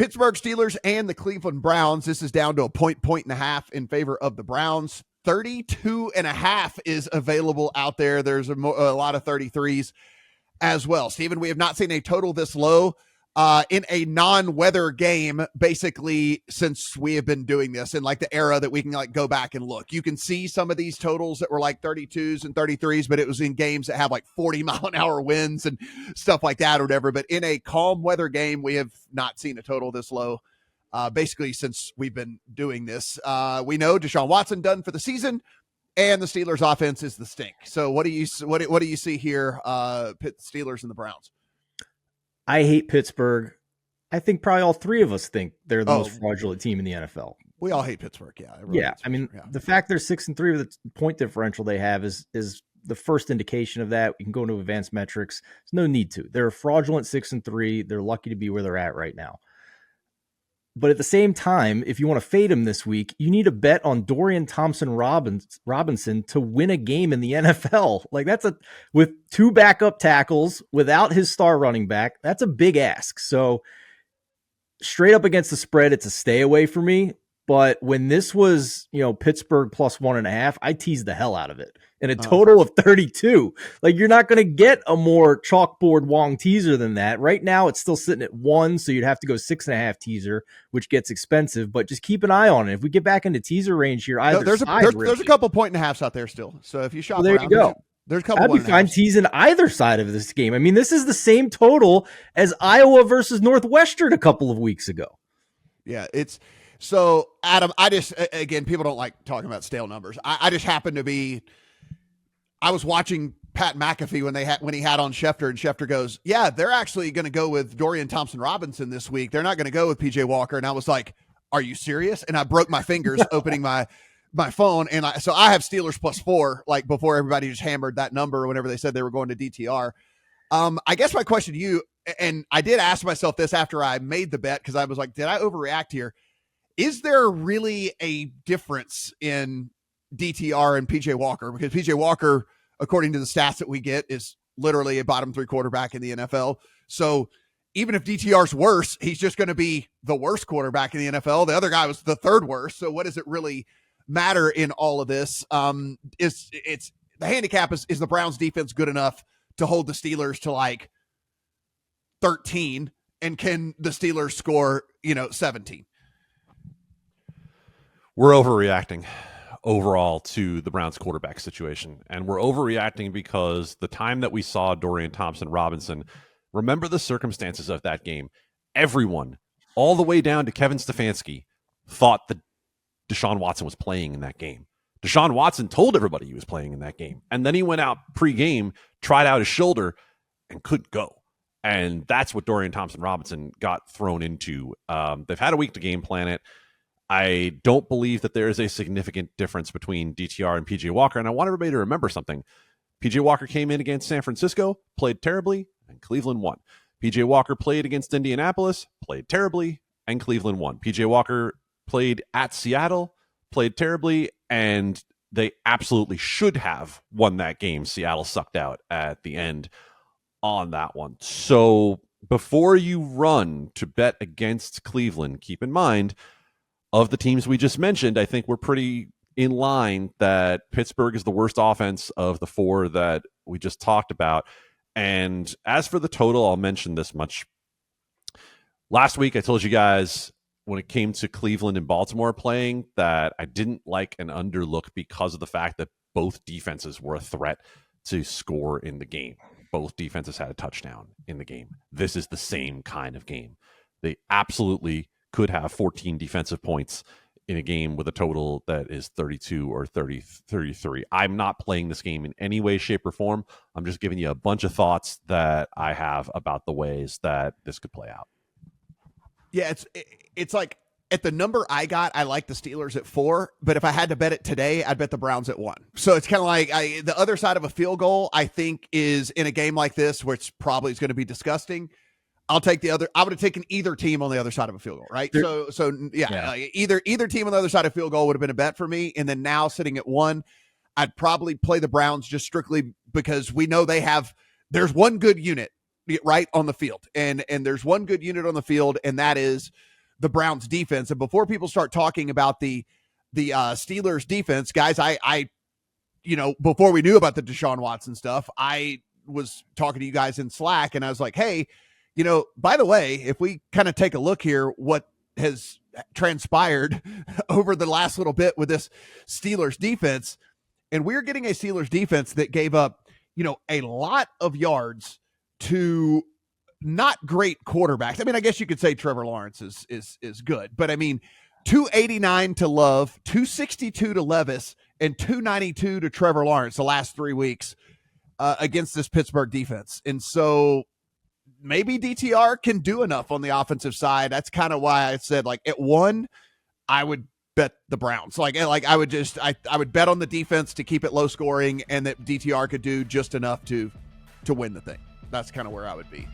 Pittsburgh Steelers and the Cleveland Browns. This is down to a point and a half in favor of the Browns. 32.5 is available out there. There's a lot of 33s as well. Steven, we have not seen a total this low in a non-weather game, basically, since we have been doing this in like the era that we can like go back and look. You can see some of these totals that were like 32s and 33s, but it was in games that have like 40-mile-an-hour winds and stuff like that or whatever. But in a calm weather game, we have not seen a total this low, basically since we've been doing this. We know Deshaun Watson done for the season, and the Steelers offense is the stink. So what do you see here, Steelers and the Browns? I hate Pittsburgh. I think probably all three of us think they're the most fraudulent team in the NFL. We all hate Pittsburgh, yeah. Yeah, I mean, the fact they're 6-3 with the point differential they have is the first indication of that. We can go into advanced metrics. There's no need to. They're a fraudulent 6-3. They're lucky to be where they're at right now. But at the same time, if you want to fade him this week, you need to bet on Dorian Thompson-Robinson to win a game in the NFL. Like with two backup tackles without his star running back, that's a big ask. So straight up against the spread, it's a stay away for me. But when this was, Pittsburgh plus 1.5, I teased the hell out of it. And a total of 32. Like, you're not going to get a more chalkboard Wong teaser than that. Right now, it's still sitting at 1, so you'd have to go 6.5 teaser, which gets expensive. But just keep an eye on it. If we get back into teaser range here, there's a couple point and a halfs out there still. So if you shop there, around, you go. There's a couple. I'd be fine teasing either side of this game. I mean, this is the same total as Iowa versus Northwestern a couple of weeks ago. Yeah, so, Adam, again, people don't like talking about stale numbers. I just happen to be, I was watching Pat McAfee when he had on Schefter, and Schefter goes, yeah, they're actually going to go with Dorian Thompson-Robinson this week. They're not going to go with PJ Walker. And I was like, are you serious? And I broke my fingers opening my phone. And so I have Steelers +4, like before everybody just hammered that number whenever they said they were going to DTR. I guess my question to you, and I did ask myself this after I made the bet, because I was like, did I overreact here? Is there really a difference in DTR and PJ Walker? Because PJ Walker, according to the stats that we get, is literally a bottom 3 quarterback in the NFL. So even if DTR's worse, he's just going to be the worst quarterback in the NFL. The other guy was the third worst. So what does it really matter in all of this? It's the handicap is the Browns defense good enough to hold the Steelers to like 13, and can the Steelers score, 17? We're overreacting overall to the Browns quarterback situation. And we're overreacting because the time that we saw Dorian Thompson-Robinson, remember the circumstances of that game. Everyone, all the way down to Kevin Stefanski, thought that Deshaun Watson was playing in that game. Deshaun Watson told everybody he was playing in that game. And then he went out pre-game, tried out his shoulder, and couldn't go. And that's what Dorian Thompson-Robinson got thrown into. They've had a week to game plan it. I don't believe that there is a significant difference between DTR and PJ Walker. And I want everybody to remember something. PJ Walker came in against San Francisco, played terribly, and Cleveland won. PJ Walker played against Indianapolis, played terribly, and Cleveland won. PJ Walker played at Seattle, played terribly, and they absolutely should have won that game. Seattle sucked out at the end on that one. So before you run to bet against Cleveland, keep in mind, of the teams we just mentioned, I think we're pretty in line that Pittsburgh is the worst offense of the 4 that we just talked about. And as for the total, I'll mention this much. Last week, I told you guys when it came to Cleveland and Baltimore playing that I didn't like an underlook because of the fact that both defenses were a threat to score in the game. Both defenses had a touchdown in the game. This is the same kind of game. They absolutely could have 14 defensive points in a game with a total that is 32 or 33. I'm not playing this game in any way, shape, or form. I'm just giving you a bunch of thoughts that I have about the ways that this could play out. Yeah, it's like at the number I got, I like the Steelers at 4, but if I had to bet it today, I'd bet the Browns at 1. So it's kind of like the other side of a field goal, I think, is in a game like this, which probably is going to be disgusting. I'll take the other. I would have taken either team on the other side of a field goal, right? So yeah. Either team on the other side of field goal would have been a bet for me. And then now sitting at 1, I'd probably play the Browns just strictly because we know there's one good unit right on the field, and there's one good unit on the field, and that is the Browns defense. And before people start talking about the Steelers defense, guys, I before we knew about the Deshaun Watson stuff, I was talking to you guys in Slack, and I was like, hey, by the way, if we kind of take a look here, what has transpired over the last little bit with this Steelers defense, and we're getting a Steelers defense that gave up, a lot of yards to not great quarterbacks. I mean, I guess you could say Trevor Lawrence is good, but I mean, 289 to Love, 262 to Levis, and 292 to Trevor Lawrence the last 3 weeks against this Pittsburgh defense. And so maybe DTR can do enough on the offensive side. That's kind of why I said, like, at 1, I would bet the Browns. Like I would just, I would bet on the defense to keep it low scoring, and that DTR could do just enough to win the thing. That's kind of where I would be.